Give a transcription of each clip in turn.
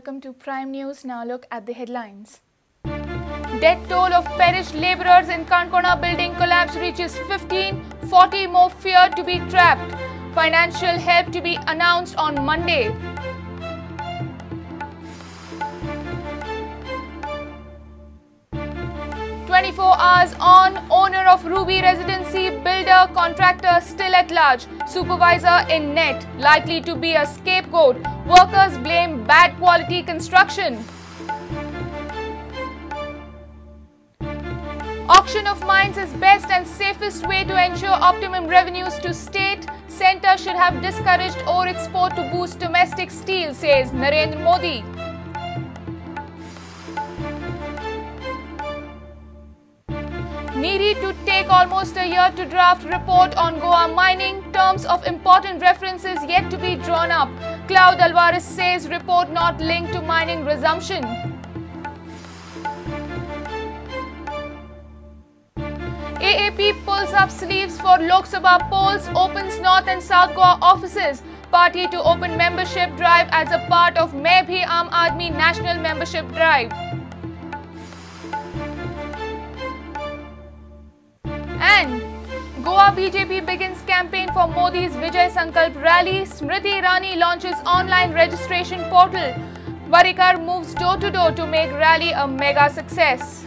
welcome to Prime News. Now look at the headlines. Death toll of perished labourers in Canacona Building Collapse reaches 15, 40 more fear to be trapped. Financial help to be announced on Monday. "24 hours on, owner of Ruby Residency, builder, contractor still at large. Supervisor in net, likely to be a scapegoat. Workers blame bad quality construction." Auction of mines is best and safest way to ensure optimum revenues to state. Centre should have discouraged ore export to boost domestic steel, says Narendra Modi. Needed to take almost a year to draft report on Goa mining. Terms of important references yet to be drawn up. Cloud Alvarez says report not linked to mining resumption. AAP pulls up sleeves for Lok Sabha polls, opens North and South Goa offices. Party to open membership drive as a part of Main Bhi Aam Aadmi National Membership Drive. And Goa BJP begins campaign for Modi's Vijay Sankalp rally. Smriti Irani launches online registration portal. Parrikar moves door to door to make rally a mega success.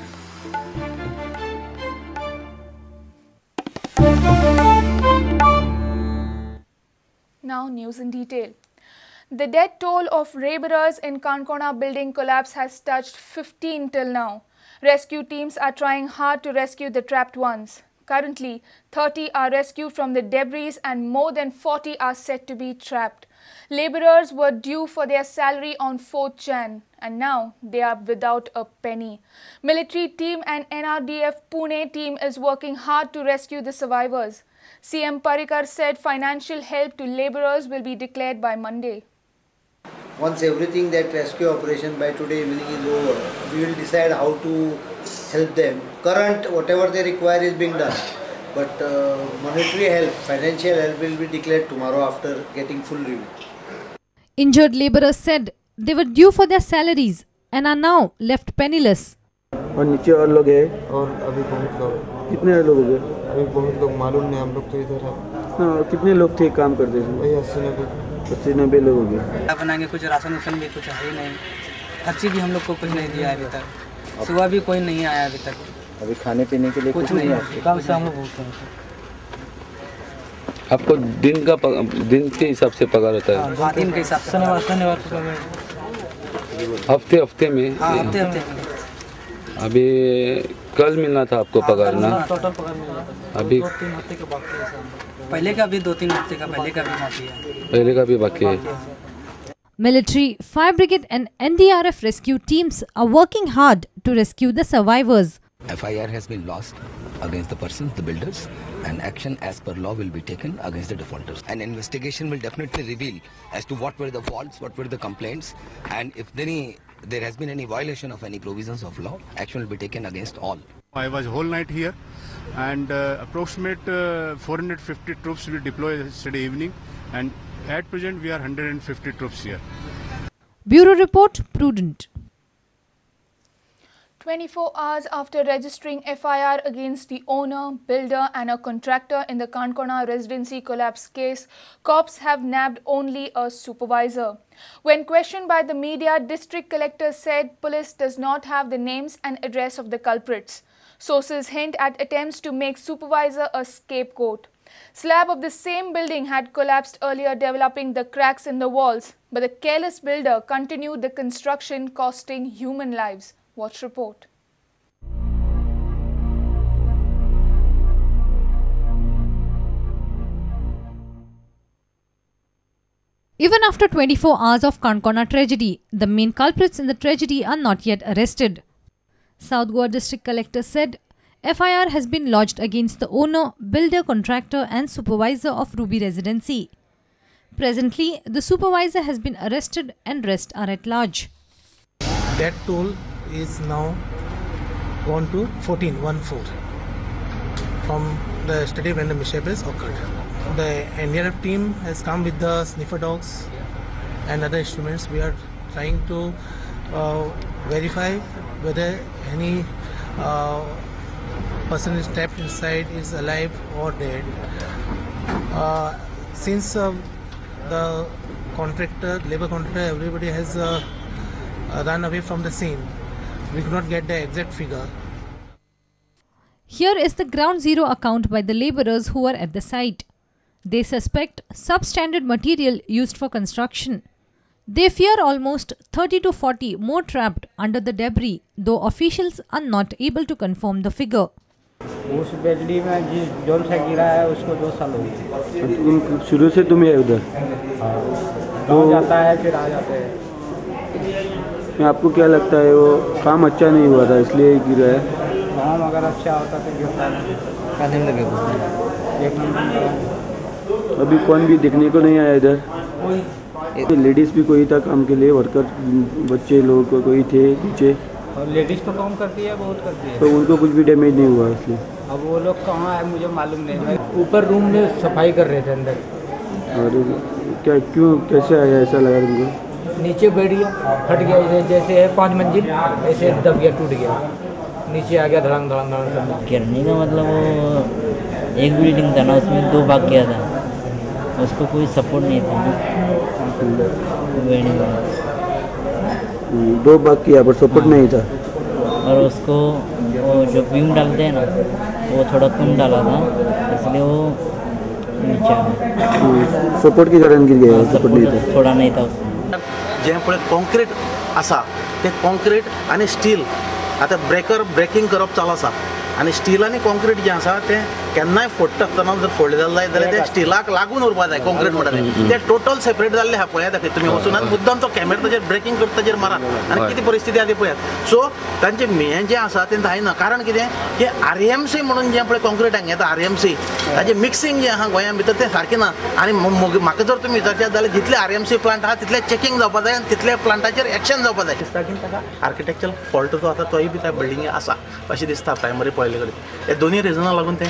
Now news in detail. The death toll of labourers in Canacona Building Collapse has touched 15 till now. Rescue teams are trying hard to rescue the trapped ones. Currently, 30 are rescued from the debris and more than 40 are said to be trapped. Labourers were due for their salary on 4th Jan and now they are without a penny. Military team and NRDF Pune team is working hard to rescue the survivors. CM Parrikar said financial help to labourers will be declared by Monday. Once everything that rescue operation by today evening is over, we will decide how to help them. Current, whatever they require is being done. But monetary help, financial help will be declared tomorrow after getting full review. Injured labourers said they were due for their salaries and are now left penniless. और नीचे और लोग हैं और अभी बहुत लोग कितने लोग हो गए अभी बहुत लोग मालूम नहीं हम लोग तो इधर है हाँ कितने लोग थे काम करते थे वही 80-90 लोग हो गए क्या बनाएंगे कुछ राशन वासन भी कुछ है ही नहीं खर्ची भी हम लोग को कुछ नहीं दिया अभी तक सुबह भी कोई नहीं आया अभी तक अभी खाने पीने के लिए कुछ नहीं कब से हम लोग भूखे हैं आपको दिन के हिसाब से पगार होता है दिन के हिसाब से शनिवार को हफ्ते में हफ्ते में अभी कल मिलना था आपको पगार ना टोटल पगार मिला था अभी 2-3 हफ्ते का बाकी है पहले का भी 2-3 हफ्ते का पहले का भी बाकी है Military, Fire Brigade and NDRF rescue teams are working hard to rescue the survivors. FIR has been lodged against the persons, the builders, and action as per law will be taken against the defaulters. An investigation will definitely reveal as to what were the faults, what were the complaints, and if there has been any violation of any provisions of law, action will be taken against all. I was whole night here, and approximate 450 troops will deploy yesterday evening, and at present we are 150 troops here. Bureau Report, Prudent. 24 hours after registering FIR against the owner, builder and a contractor in the Canacona Residency collapse case, cops have nabbed only a supervisor. When questioned by the media, district collector said police does not have the names and address of the culprits. Sources hint at attempts to make supervisor a scapegoat. Slab of the same building had collapsed earlier, developing the cracks in the walls, but the careless builder continued the construction, costing human lives. Watch report. Even after 24 hours of Canacona tragedy, the main culprits in the tragedy are not yet arrested. South Goa District Collector said FIR has been lodged against the owner, builder, contractor and supervisor of Ruby Residency. Presently, the supervisor has been arrested and rest are at large. That toll is now gone to 14 from the yesterday when the mishap has occurred. The NDRF team has come with the sniffer dogs and other instruments. We are trying to verify whether any person is trapped inside is alive or dead. Since the contractor, labor contractor, everybody has run away from the scene, we could not get the exact figure. Here is the ground zero account by the labourers who were at the site. They suspect substandard material used for construction. They fear almost 30 to 40 more trapped under the debris, though officials are not able to confirm the figure. उस building में जो सा गिरा है उसको 2 साल हो गए। शुरू से तुम यही उधर? तो जाता है फिर आ जाते हैं। आपको क्या लगता है वो काम अच्छा नहीं हुआ था इसलिए गिरा है? काम अगर अच्छा होता तो गिरता नहीं। क्या दिन लगे? 1 महीना। अभी कौन भी देखने को नहीं आया इधर? लेडीज भी कोई था काम के लिए, वर्कर बच्चे लोग कोई थे नीचे? और लेडीज तो काम करती है, बहुत करती है। तो उनको कुछ भी डैमेज नहीं हुआ इसलिए? अब वो लोग कहाँ है मुझे मालूम नहीं। ऊपर रूम में सफाई कर रहे थे अंदर। और क्या क्यों कैसे आया ऐसा लगा तुमको? नीचे बैठ गया, फट गया, जैसे है 5 मंजिल ऐसे दब गया, टूट गया, नीचे आ गया धड़ांग धड़ांग धड़ांग। गिरने का मतलब वो एक बिल्डिंग था ना, उसमें 2 भाग गया था, उसको कोई सपोर्ट नहीं था ना। 2 भाग किया पर सपोर्ट नहीं था। और उसको वो जो बीम डालते हैं ना वो थोड़ा कम डाला था, इसलिए वो नीचे आ गया। सपोर्ट के कारण गिर गया? सपोर्ट नहीं था, थोड़ा नहीं था। जे पळय कॉन्क्रीट आसा ते कॉन्क्रीट आनी स्टील आता ब्रेकिंग करप चालू आसा आनी स्टील आनी कॉन्क्रीट जे आसा ते केन्नाय फोडटा आसतना जर फोडले जाल्यार ते स्टीलाक लागून उरपा जाय, कॉन्क्रीट म्हणटा ते टोटल सेपरेट जाल्ले आहा पळयात दाखय तुमी वचून आनी मुद्दाम तो कॅमेरा ताचेर ब्रेकिंग करता ताचेर मारात आनी कितें परिस्थिती आहा ती पळयात. सो तांचे हें जें आसा तें जायना, कारण कितें की RMC म्हणून जें पळय कॉन्क्रीट हांगा येता RMC ताचें मिक्सिंग जें आहा गोंया भितर तें सारकें ना. आनी म्हाका जर तुमी विचारशात जाल्यार जितले RMC प्लांट आहा तितले चेकिंग जावपा जाय आनी तितले प्लांटाचेर एक्शन जावपा जाय. दिसता की ताका आर्किटेक्चरल फॉल्ट जो आसा तोय बी त्या बिल्डिंगे आसा अशें दिसता प्रायमरी पळयले कडेन. हे दोनी रिजनाक लागून तें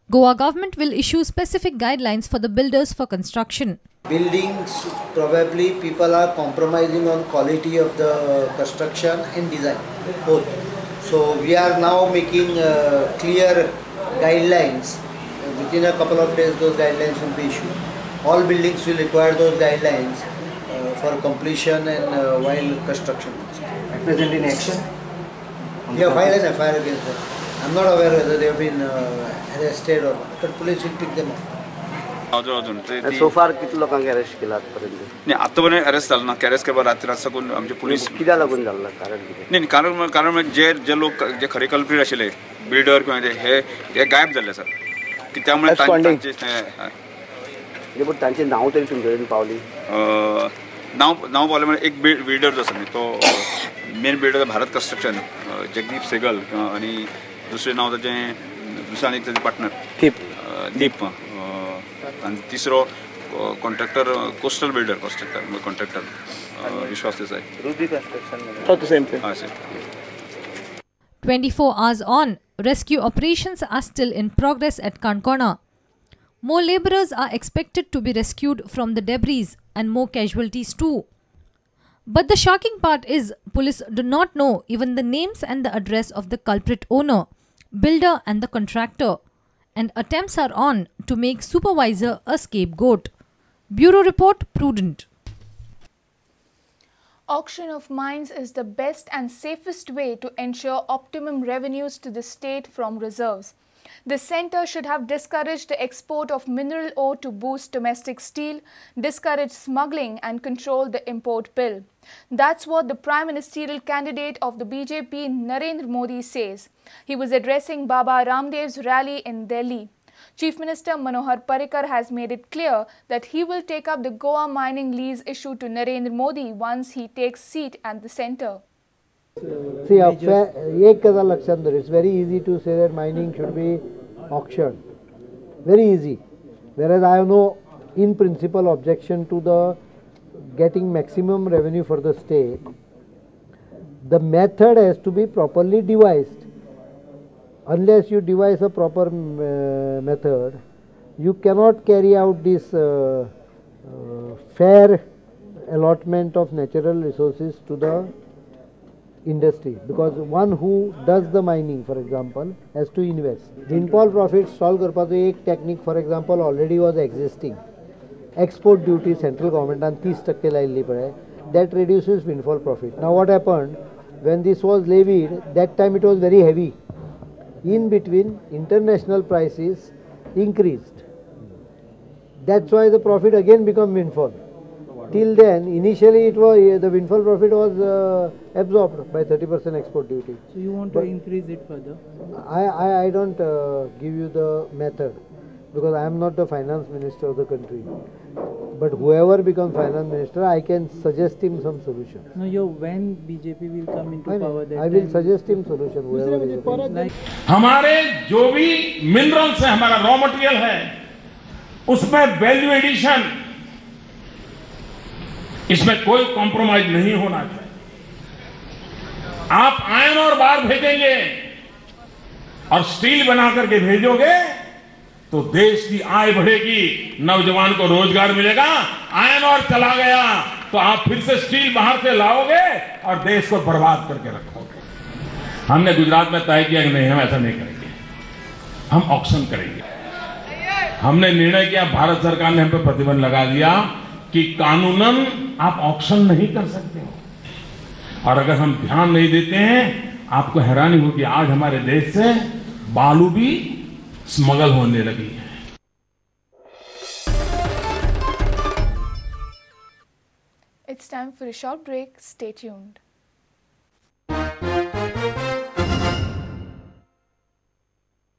Goa government will issue specific guidelines for the builders for construction. Buildings, probably people are compromising on quality of the construction and design, both. So we are now making clear guidelines. Within a couple of days those guidelines will be issued. All buildings will require those guidelines for completion and while construction. At present in action? Yeah, file an FIR against them. I'm not aware whether they have been arrested or not, but police will pick them up. So far किती लोकांक arrest केला आतापर्यंत? नाही आतापर्यंत arrest झालं ना. Arrest केला रात्री साकून आमचे पुलीस कित्याक लागून जाल्ला? कारण कितें? नाही कारण जे लोक जे खरे कल्प्रीट आशिल्ले बिल्डर किंवा हे गायब झाले सर की त्यामुळे तांचे नांव तरी तुमचे कडेन पावली? नाव पावले म्हणजे एक बिल्डर जो आसा न्ही तो main builder Bharat construction Jagdeep Sehgal आणि दुसरे नाव ताचें दुसरे आनी ताचे पार्टनर दीप आणि तिसरो कॉन्ट्रॅक्टर कोस्टल बिल्डर कॉन्ट्रॅक्टर विश्वास Desai. 24 hours on, rescue operations are still in progress at Canacona. More labourers are expected to be rescued from the debris and more casualties too. But the shocking part is police do not know even the names and the address of the culprit owner, builder and the contractor, and attempts are on to make supervisor a scapegoat. Bureau Report, Prudent. Auction of mines is the best and safest way to ensure optimum revenues to the state from reserves. The centre should have discouraged the export of mineral ore to boost domestic steel, discourage smuggling and control the import bill. That's what the Prime Ministerial candidate of the BJP, Narendra Modi, says. He was addressing Baba Ramdev's rally in Delhi. Chief Minister Manohar Parrikar has made it clear that he will take up the Goa mining lease issue to Narendra Modi once he takes seat at the centre. See, it's very easy to say that mining should be auctioned. Very easy. Whereas I have no, in principle, objection to the getting maximum revenue for the state. The method has to be properly devised. Unless you devise a proper method, you cannot carry out this fair allotment of natural resources to the industry, because one who does the mining, for example, has to invest. Windfall profit solve करपाचो एक technique, for example, already was existing. Export duty central government and 30% लायिल्ली पळय, that reduces windfall profit. Now what happened, when this was levied, that time it was very heavy. In between, international prices increased. That's why the profit again became windfall. Till then, initially it was the windfall profit was absorbed by 30% export duty. So you want to increase it further? I don't give you the method, because I am not the finance minister of the country. But whoever becomes finance minister, I can suggest him some solution. No, when BJP will come into power, that I will suggest him solution. Whoever is हमारे जो भी minerals है, हमारा raw material है, उसमें value addition, इसमें कोई compromise नहीं होना चाहिए. आप आयरन और बार भेजेंगे और स्टील बना करके भेजोगे तो देश की आय बढ़ेगी, नौजवान को रोजगार मिलेगा. आयरन और चला गया तो आप फिर से स्टील बाहर से लाओगे और देश को बर्बाद करके रखोगे. हमने गुजरात में तय किया कि नहीं, हम ऐसा नहीं करेंगे, हम ऑक्शन करेंगे. हमने निर्णय किया, भारत सरकार ने हम पे प्रतिबंध लगा दिया कि कानूनन आप ऑक्शन नहीं कर सकते हो. और अगर हम ध्यान नहीं देते हैं, आपको हैरानी होगी, आज हमारे देश से बालू भी स्मगल होने लगी है. It's time for a short break. Stay tuned.